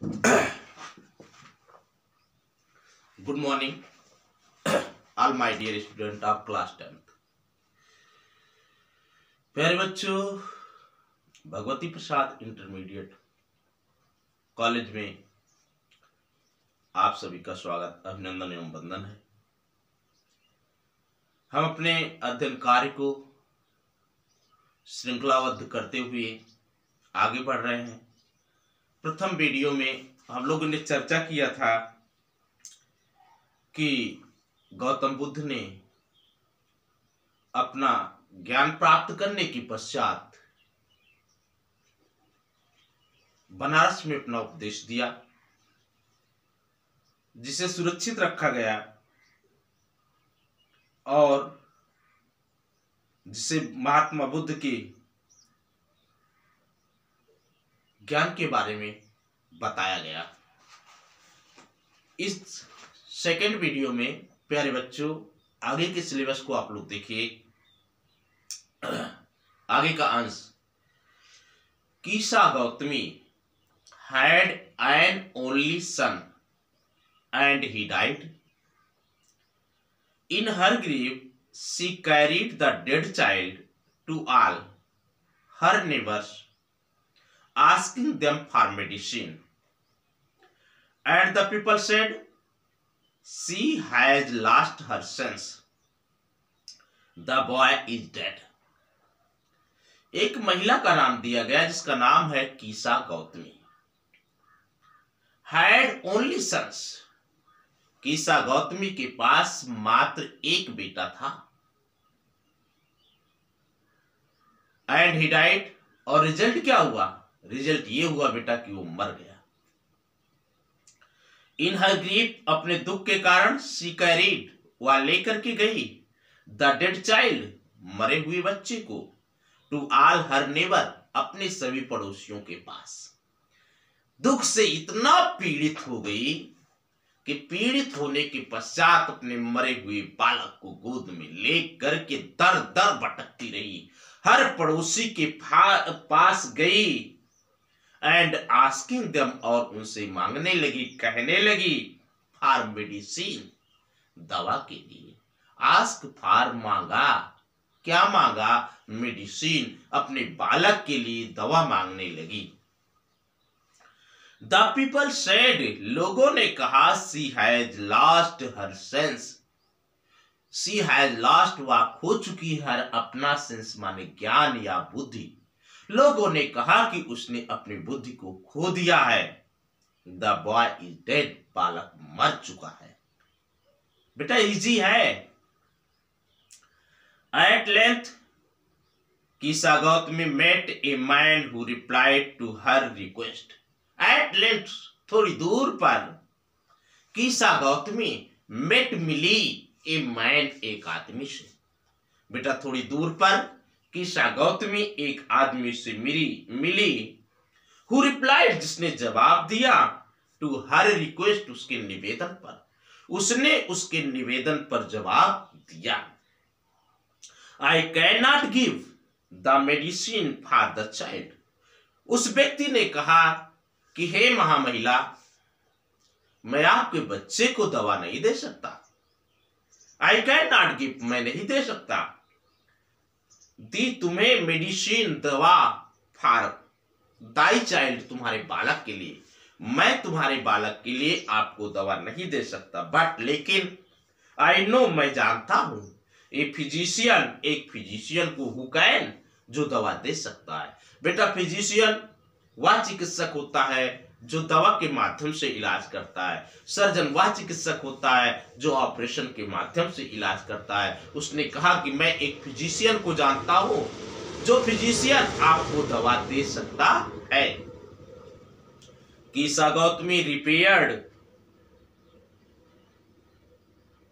Good morning, all my dear student of class 10th। प्यारे बच्चों, भगवती प्रसाद intermediate college में आप सभी का स्वागत, अभिनंदन एवं वंदन है। हम अपने अध्ययन कार्य को श्रृंखलाबद्ध करते हुए आगे बढ़ रहे हैं। प्रथम वीडियो में हम लोगों ने चर्चा किया था कि गौतम बुद्ध ने अपना ज्ञान प्राप्त करने के पश्चात बनारस में अपना उपदेश दिया, जिसे सुरक्षित रखा गया और जिसे महात्मा बुद्ध के ज्ञान के बारे में बताया गया। इस सेकेंड वीडियो में प्यारे बच्चों, आगे के सिलेबस को आप लोग देखिए। आगे का अंश, Kisa Gotami had an only son and he died. In her grief she carried the dead child to all her neighbours, asking them for medicine, and the people said she has lost her sense, the boy is dead। एक महिला का नाम दिया गया जिसका नाम है कीसा Gautami. had only sons, कीसा Gautami के पास मात्र एक बेटा था। and he died, और रिजल्ट क्या हुआ? रिजल्ट ये हुआ बेटा कि वो मर गया। इन हर ग्रीफ, अपने दुख के कारण, शी कैरिड, वह लेकर के गई, द डेड चाइल्ड, मरे हुए बच्चे को, टू ऑल हर नेबर, अपने सभी पड़ोसियों के पास। दुख से इतना पीड़ित हो गई कि पीड़ित होने के पश्चात अपने मरे हुए बालक को गोद में ले करके दर दर भटकती रही, हर पड़ोसी के पास गई, एंड आस्किंग देम, और उनसे मांगने लगी, कहने लगी, फॉर मेडिसिन, दवा के लिए। आस्क फॉर, मांगा, क्या मांगा? मेडिसिन, अपने बालक के लिए दवा मांगने लगी। द पीपल सेड, लोगों ने कहा, she has lost her sense, she has lost, वह खो चुकी है अपना सेंस, माने ज्ञान या बुद्धि। लोगों ने कहा कि उसने अपनी बुद्धि को खो दिया है। द बॉय इज डेड, बालक मर चुका है। बेटा इजी है। At length, Kisa Gotami met a man who replied to her request. At length, थोड़ी दूर पर, कीसा गौतमी मेट, मिली, ए मैन, एक आदमी से। बेटा थोड़ी दूर पर कीसा गौतमी एक आदमी से मिली, हु रिप्लाइड, जिसने जवाब दिया, टू हर रिक्वेस्ट, उसके निवेदन पर, उसने उसके निवेदन पर जवाब दिया। I can not give the medicine for the child, उस व्यक्ति ने कहा कि हे महामहिला, मैं आपके बच्चे को दवा नहीं दे सकता। आई कैन नॉट गिव, मैं नहीं दे सकता। दी, तुम्हें मेडिसिन, दवा, फॉर दाई चाइल्ड, तुम्हारे बालक के लिए, मैं तुम्हारे बालक के लिए आपको दवा नहीं दे सकता। बट, लेकिन, आई नो, मैं जानता हूं, ए फिजिशियन, एक फिजिशियन को, हु कैन, जो दवा दे सकता है। बेटा फिजिशियन वह चिकित्सक होता है जो दवा के माध्यम से इलाज करता है। सर्जन वह चिकित्सक होता है जो ऑपरेशन के माध्यम से इलाज करता है। उसने कहा कि मैं एक फिजिशियन को जानता हूं, जो फिजिशियन आपको दवा दे सकता है। कीसा गौतमी रिपेयर्ड,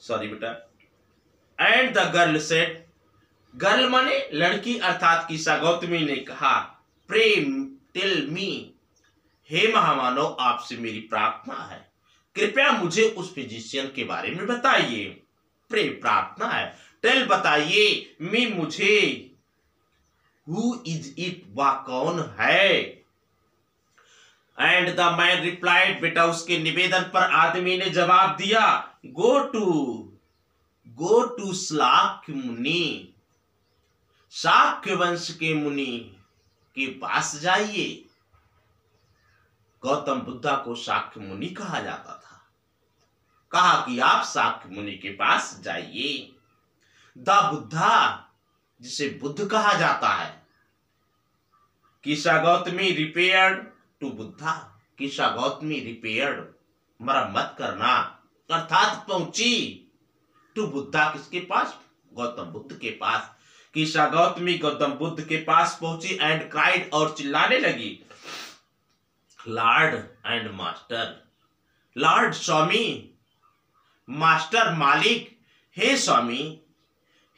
सॉरी बेटा, and the girl said, girl माने लड़की, अर्थात कीसा गौतमी ने कहा, प्रे टेल मी, हे महामानव, आपसे मेरी प्रार्थना है, कृपया मुझे उस फिजिशियन के बारे में बताइए। प्रे, प्रार्थना है, टेल, बताइए, मी, मुझे, हु इज इट, वह कौन है। एंड द मैन रिप्लाइड, बेटा उसके निवेदन पर आदमी ने जवाब दिया, गो टू शाक्य मुनि, शाक्य वंश के मुनि के पास जाइए। गौतम बुद्धा को शाक्य मुनि कहा जाता था। कहा कि आप शाक्य मुनि के पास जाइए। द बुद्धा, जिसे बुद्ध कहा जाता है, किसा गौतमी रिपेयर्ड टू बुद्धा, किसा गौतमी रिपेयर्ड मरम्मत करना, अर्थात पहुंची टू बुद्धा, किसके पास? गौतम बुद्ध के पास। किसा गौतमी गौतम बुद्ध के पास पहुंची एंड क्राइड, और चिल्लाने लगी, लॉर्ड एंड मास्टर, लॉर्ड स्वामी, मास्टर मालिक, हे स्वामी,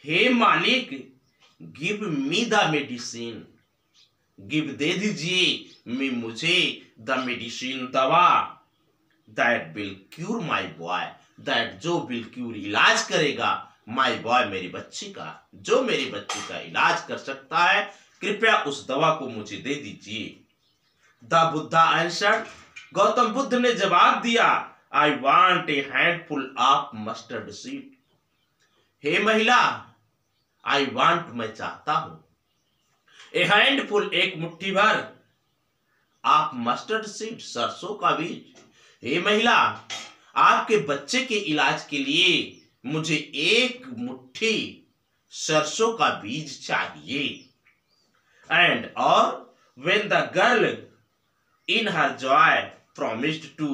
हे मालिक, give me the medicine, give दे दीजिए मुझे द मेडिसिन, दवा, that will cure my boy, that जो विल क्यूर इलाज करेगा, माई बॉय मेरी बच्ची का, जो मेरी बच्ची का इलाज कर सकता है, कृपया उस दवा को मुझे दे दीजिए। द बुद्धा आंसर्ड, गौतम बुद्ध ने जवाब दिया, I want a handful of mustard seed, हे महिला, आई वांट, मैं चाहता हूं, ए हैंडफुल, एक मुट्ठी भर, ऑफ मस्टर्ड सीड, सरसों का बीज, हे महिला, आपके बच्चे के इलाज के लिए मुझे एक मुट्ठी सरसों का बीज चाहिए। एंड और when the girl in her Joy promised to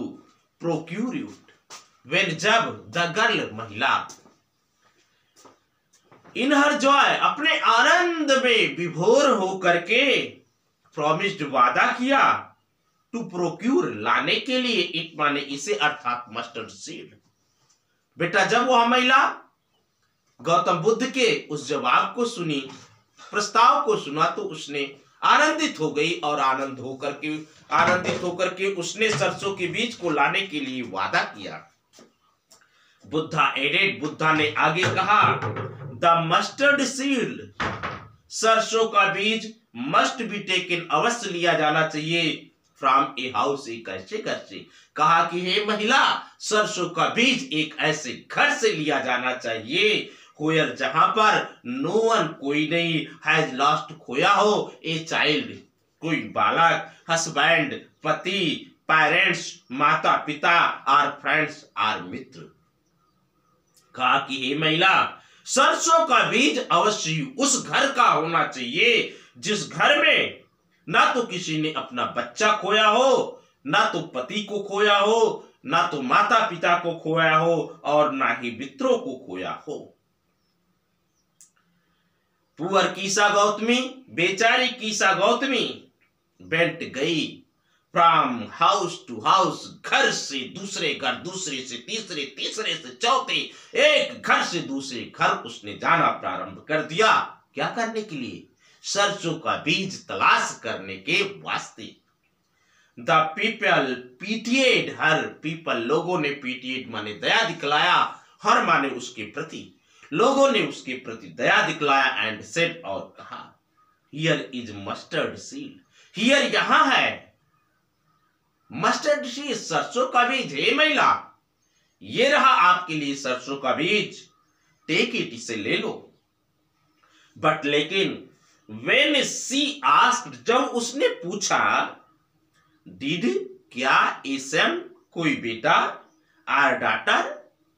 procure it, when, जब, द गर्ल, महिला, इन हर जॉय, अपने आनंद में विभोर हो करके, promised, वादा किया, टू प्रोक्यूर, लाने के लिए, इट माने इसे, अर्थात मस्टर्ड सीड। बेटा जब वह महिला गौतम बुद्ध के उस जवाब को सुनी, प्रस्ताव को सुना, तो उसने आनंदित हो गई और आनंदित होकर के उसने सरसों के बीज को लाने के लिए वादा किया। बुद्धा एडेड, बुद्धा ने आगे कहा, द मस्टर्ड सीड, सरसों का बीज, मस्ट बी टेकन, अवश्य लिया जाना चाहिए, फ्रॉम ए हाउस, एक ऐसे घर से। कहा कि हे महिला, सरसों का बीज एक ऐसे घर से लिया जाना चाहिए, होयर, जहां पर नो वन, कोई नहीं, हैज लॉस्ट, खोया हो, ए चाइल्ड, कोई बालक, हस्बैंड, पति, पेरेंट्स, माता पिता, आर फ्रेंड्स, आर मित्र। कहा कि हे महिला, सरसों का बीज अवश्य उस घर का होना चाहिए जिस घर में ना तो किसी ने अपना बच्चा खोया हो, ना तो पति को खोया हो, ना तो माता पिता को खोया हो, और ना ही मित्रों को खोया हो। पुअर कीसा गौतमी, बेचारी कीसा गौतमी, बेंट गई, फ्रॉम हाउस टू हाउस, घर से दूसरे घर, दूसरे से तीसरे, तीसरे से चौथे, एक घर से दूसरे घर उसने जाना प्रारंभ कर दिया। क्या करने के लिए? सरसों का बीज तलाश करने के वास्ते। द पीपल पीटिएड हर, पीपल, लोगों ने, पीटिएड माने दया दिखलाया, हर माने उसके प्रति, लोगों ने उसके प्रति दया दिखलाया, एंड सेड, और कहा, here is mustard seed, here, यहां है, मस्टर्ड सीड, सरसों का बीज, हे महिला, ये रहा आपके लिए सरसों का बीज, टेक इट, इसे ले लो। बट लेकिन When she asked, जब उसने पूछा, did, क्या, a son, कोई बेटा, or daughter,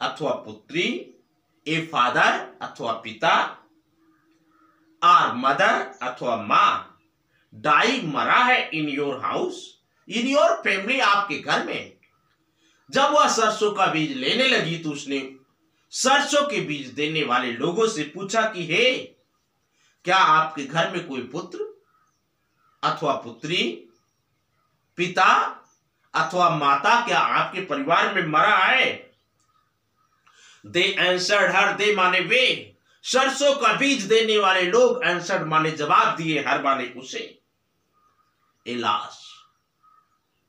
अथवा पुत्री, a father, अथवा पिता, or mother, अथवा माँ, die, मरा है, in your house, in your family, आपके घर में। जब वह सरसों का बीज लेने लगी तो उसने सरसों के बीज देने वाले लोगों से पूछा कि हे, क्या आपके घर में कोई पुत्र अथवा पुत्री, पिता अथवा माता, क्या आपके परिवार में मरा है? दे आंसर्ड हर, दे माने वे, सरसों का बीज देने वाले लोग, आंसर्ड माने जवाब दिए, हर माने उसे। एलास,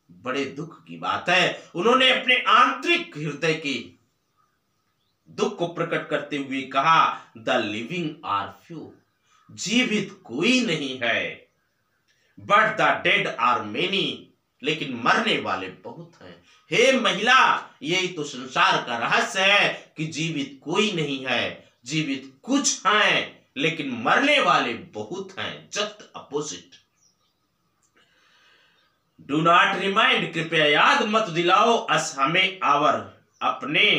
बड़े दुख की बात है, उन्होंने अपने आंतरिक हृदय के दुख को प्रकट करते हुए कहा, द लिविंग आर फ्यू, जीवित कोई नहीं है, but the dead are many, लेकिन मरने वाले बहुत हैं। हे महिला, यही तो संसार का रहस्य है कि जीवित कोई नहीं है, जीवित कुछ हैं लेकिन मरने वाले बहुत हैं। Just opposite. Do not remind, कृपया याद मत दिलाओ, अस हमें आवर, अपने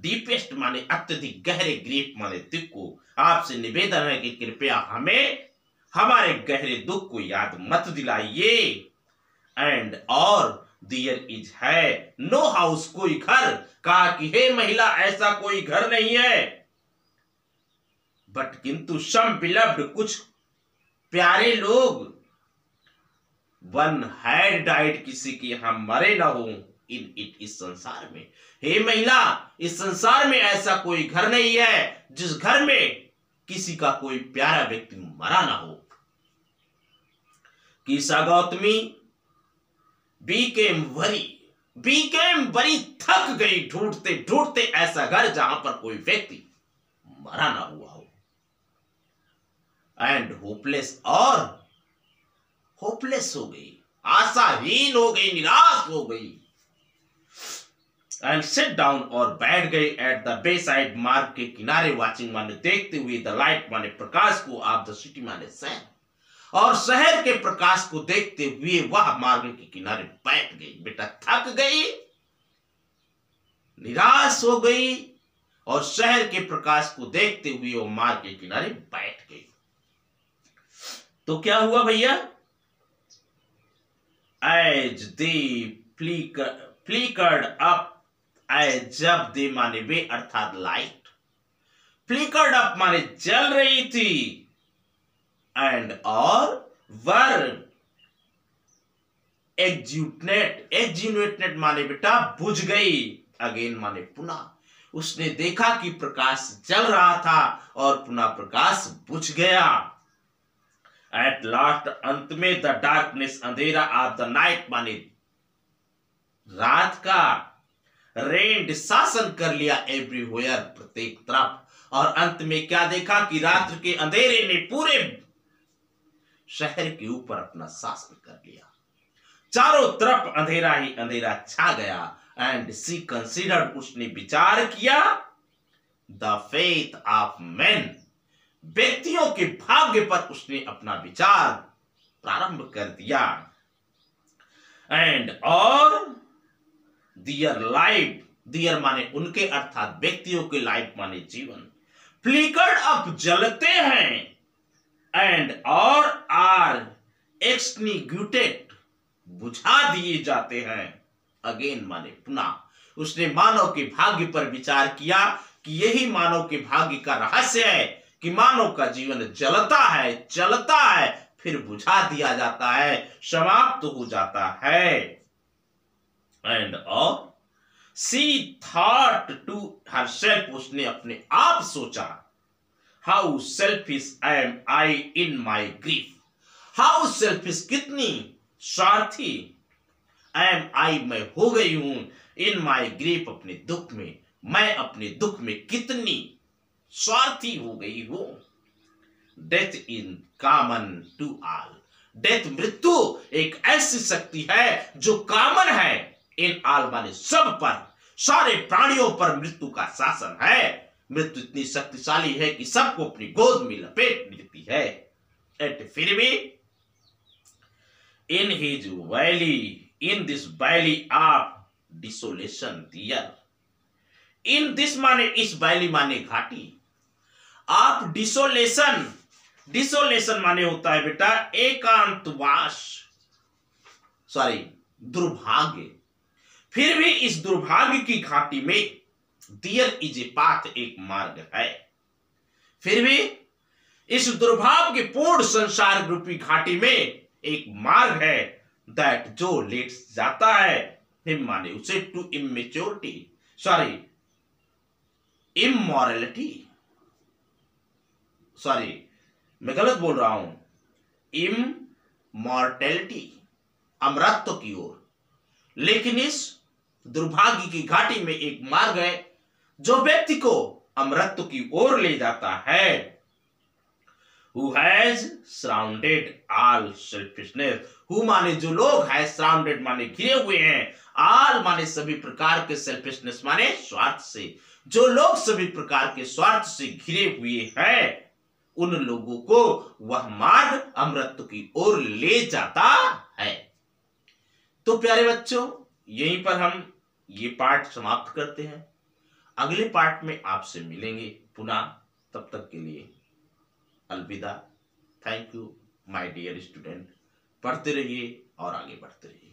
डीपेस्ट माने अत्यधिक गहरे ग्रीफ माने दुख को। आपसे निवेदन है कि कृपया हमें हमारे गहरे दुख को याद मत दिलाइए। एंड और दियर इज है नो हाउस, कोई घर। कहा कि हे महिला, ऐसा कोई घर नहीं है। बट किंतु सम बिलव्ड, कुछ प्यारे लोग, वन हैड डाइड, किसी की हम मरे ना हो, इन इट, इस संसार में। हे महिला, इस संसार में ऐसा कोई घर नहीं है जिस घर में किसी का कोई प्यारा व्यक्ति मरा ना हो। कीसा गौतमी बीकेम वरी, थक गई ढूंढते ढूंढते ऐसा घर जहां पर कोई व्यक्ति मरा ना हुआ हो। एंड होपलेस, और होपलेस हो गई, आशाहीन हो गई, निराश हो गई। एंड सिट डाउन, और बैठ गई एट द बे साइड, मार्ग के किनारे, वाचिंग माने देखते हुए, द लाइट माने प्रकाश को, ऑफ द सिटी माने शहर, और शहर के प्रकाश को देखते हुए वह मार्ग के किनारे बैठ गई। बेटा थक गई, निराश हो गई, और शहर के प्रकाश को देखते हुए वो मार्ग के किनारे बैठ गई। तो क्या हुआ भैया? As they flickered up, as जब दे माने वे अर्थात लाइट, फ्लिकर्ड अप माने जल रही थी, एंड और वर एक्जिनेटेड माने बेटा बुझ गई, अगेन माने पुनः। उसने देखा कि प्रकाश जल रहा था और पुनः प्रकाश बुझ गया। एट लास्ट, अंत में, द डार्कनेस, अंधेरा, ऑफ द नाइट माने रात का, रेंड शासन कर लिया एवरीवेयर, प्रत्येक तरफ। और अंत में क्या देखा कि रात्र के अंधेरे ने पूरे शहर के ऊपर अपना शासन कर लिया, चारों तरफ अंधेरा ही अंधेरा छा गया। एंड शी कंसिडर्ड, उसने विचार किया, द फेथ ऑफ मैन, व्यक्तियों के भाग्य पर उसने अपना विचार प्रारंभ कर दिया। एंड और दियर लाइफ, दियर माने उनके अर्थात व्यक्तियों के, लाइफ माने जीवन, फ्लिकर्ड अप जलते हैं, एंड और आर एक्सटिंग्विटेड बुझा दिए जाते हैं, अगेन माने पुनः। उसने मानव के भाग्य पर विचार किया कि यही मानव के भाग्य का रहस्य है कि मानव का जीवन जलता है, चलता है, फिर बुझा दिया जाता है, समाप्त हो जाता है। एंड और सी थॉट टू हरसेल्फ, उसने अपने आप सोचा, how selfish am I in my grief, how selfish, कितनी स्वार्थी, एम आई, मैं हो गई हूं, इन माई ग्रीफ, अपने दुख में, मैं अपने दुख में कितनी स्वार्थी हो गई हूं। Death in common to all, death, मृत्यु एक ऐसी शक्ति है जो कॉमन है, इन ऑल माने सब पर, सारे प्राणियों पर मृत्यु का शासन है। मृत्यु इतनी शक्तिशाली है कि सबको अपनी गोद में लपेट लेती है। एट फिर भी in his valley, in this valley of desolation, there, in this माने इस वैली माने घाटी, ऑफ डिसोलेशन, डिसोलेशन माने होता है बेटा एकांतवास, सॉरी दुर्भाग्य। फिर भी इस दुर्भाग्य की घाटी में दियर इज ए पाथ, एक मार्ग है। फिर भी इस दुर्भाग्यपूर्ण संसार रूपी घाटी में एक मार्ग है, दैट जो लेट्स जाता है, हिम माने उसे, to immaturity, sorry immorality, sorry मैं गलत बोल रहा हूं, इमॉर्टेलिटी, अमरत्व की ओर। लेकिन इस दुर्भाग्य की घाटी में एक मार्ग है जो व्यक्ति को अमरत्व की ओर ले जाता है। Who has surrounded all selfishness, who माने जो लोग, है सराउंडेड माने घिरे हुए हैं, ऑल माने सभी प्रकार के, सेल्फिशनेस माने स्वार्थ से, जो लोग सभी प्रकार के स्वार्थ से घिरे हुए हैं, उन लोगों को वह मार्ग अमृत की ओर ले जाता है। तो प्यारे बच्चों, यहीं पर हम ये पाठ समाप्त करते हैं। अगले पाठ में आपसे मिलेंगे पुनः, तब तक के लिए अलविदा। Thank you my dear student. पढ़ते रहिए और आगे बढ़ते रहिए।